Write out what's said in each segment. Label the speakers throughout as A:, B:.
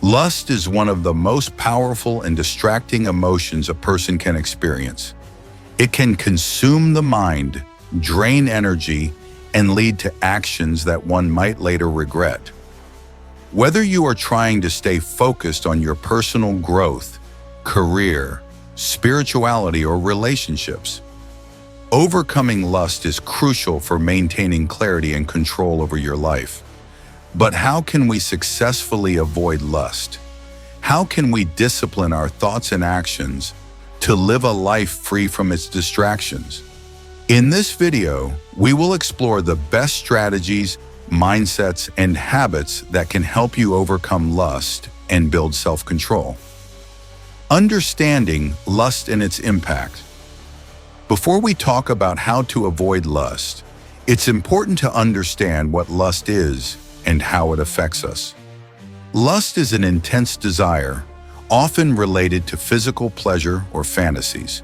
A: Lust is one of the most powerful and distracting emotions a person can experience. It can consume the mind, drain energy, and lead to actions that one might later regret. Whether you are trying to stay focused on your personal growth, career, spirituality, or relationships, overcoming lust is crucial for maintaining clarity and control over your life. But how can we successfully avoid lust? How can we discipline our thoughts and actions to live a life free from its distractions? In this video, we will explore the best strategies, mindsets, and habits that can help you overcome lust and build self-control. Understanding lust and its impact. Before we talk about how to avoid lust, it's important to understand what lust is and how it affects us. Lust is an intense desire, often related to physical pleasure or fantasies.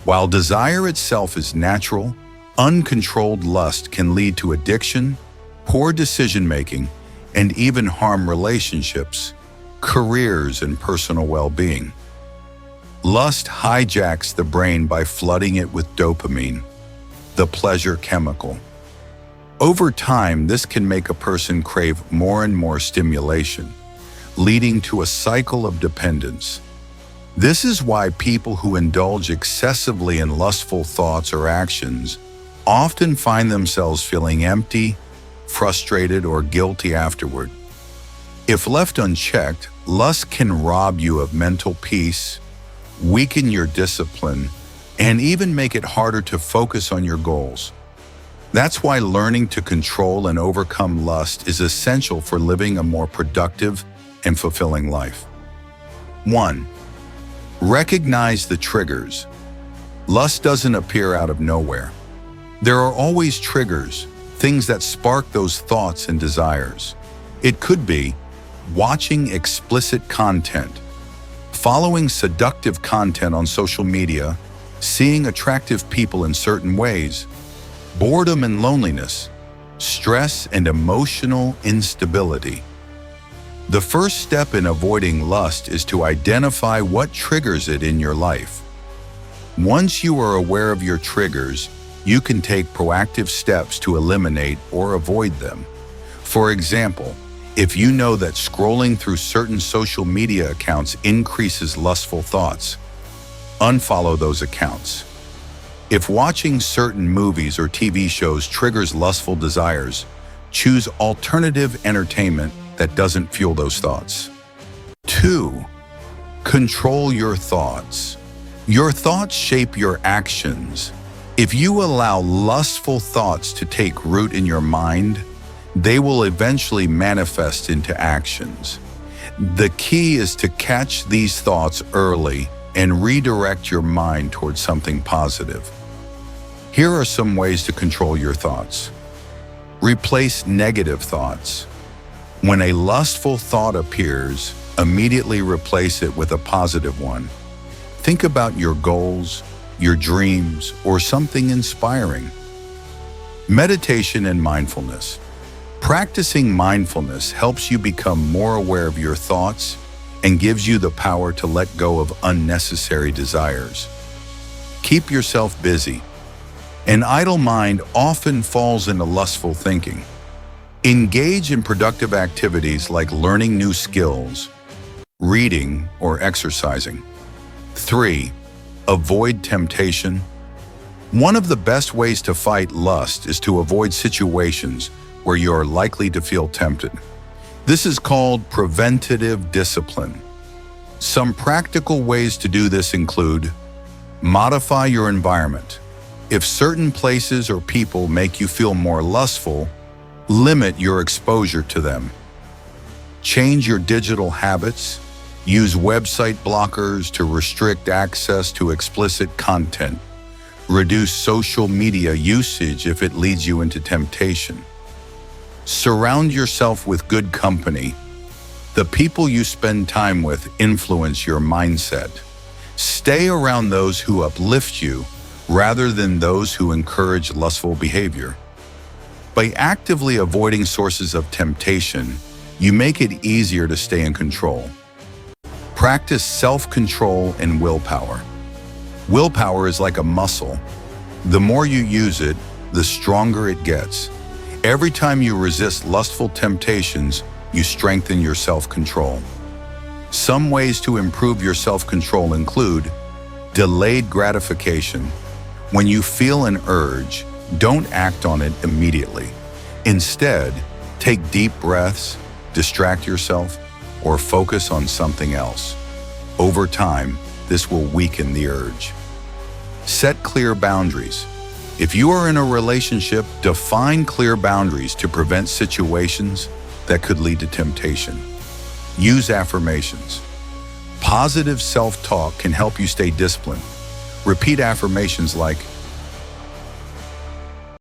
A: While desire itself is natural, uncontrolled lust can lead to addiction, poor decision-making, and even harm relationships, careers, and personal well-being. Lust hijacks the brain by flooding it with dopamine, the pleasure chemical. Over time, this can make a person crave more and more stimulation, leading to a cycle of dependence. This is why people who indulge excessively in lustful thoughts or actions often find themselves feeling empty, frustrated, or guilty afterward. If left unchecked, lust can rob you of mental peace, weaken your discipline, and even make it harder to focus on your goals. That's why learning to control and overcome lust is essential for living a more productive and fulfilling life. 1. Recognize the triggers. Lust doesn't appear out of nowhere. There are always triggers, things that spark those thoughts and desires. It could be watching explicit content, following seductive content on social media, seeing attractive people in certain ways, boredom and loneliness, stress and emotional instability. The first step in avoiding lust is to identify what triggers it in your life. Once you are aware of your triggers, you can take proactive steps to eliminate or avoid them. For example, if you know that scrolling through certain social media accounts increases lustful thoughts, unfollow those accounts. If watching certain movies or TV shows triggers lustful desires, choose alternative entertainment that doesn't fuel those thoughts. 2. Control your thoughts. Your thoughts shape your actions. If you allow lustful thoughts to take root in your mind, they will eventually manifest into actions. The key is to catch these thoughts early and redirect your mind towards something positive. Here are some ways to control your thoughts. Replace negative thoughts. When a lustful thought appears, immediately replace it with a positive one. Think about your goals, your dreams, or something inspiring. Meditation and mindfulness. Practicing mindfulness helps you become more aware of your thoughts and gives you the power to let go of unnecessary desires. Keep yourself busy. An idle mind often falls into lustful thinking. Engage in productive activities like learning new skills, reading, or exercising. 3. Avoid temptation. One of the best ways to fight lust is to avoid situations where you are likely to feel tempted. This is called preventative discipline. Some practical ways to do this include: modify your environment. If certain places or people make you feel more lustful, limit your exposure to them. Change your digital habits. Use website blockers to restrict access to explicit content. Reduce social media usage if it leads you into temptation. Surround yourself with good company. The people you spend time with influence your mindset. Stay around those who uplift you rather than those who encourage lustful behavior. By actively avoiding sources of temptation, You make it easier to stay in control. Practice self-control and willpower. Willpower is like a muscle. The more you use it, the stronger it gets. Every time you resist lustful temptations, you strengthen your self-control. Some ways to improve your self-control include delayed gratification. When you feel an urge, don't act on it immediately. Instead, take deep breaths, distract yourself, or focus on something else. Over time, this will weaken the urge. Set clear boundaries. If you are in a relationship, define clear boundaries to prevent situations that could lead to temptation. Use affirmations. Positive self-talk can help you stay disciplined. Repeat affirmations like,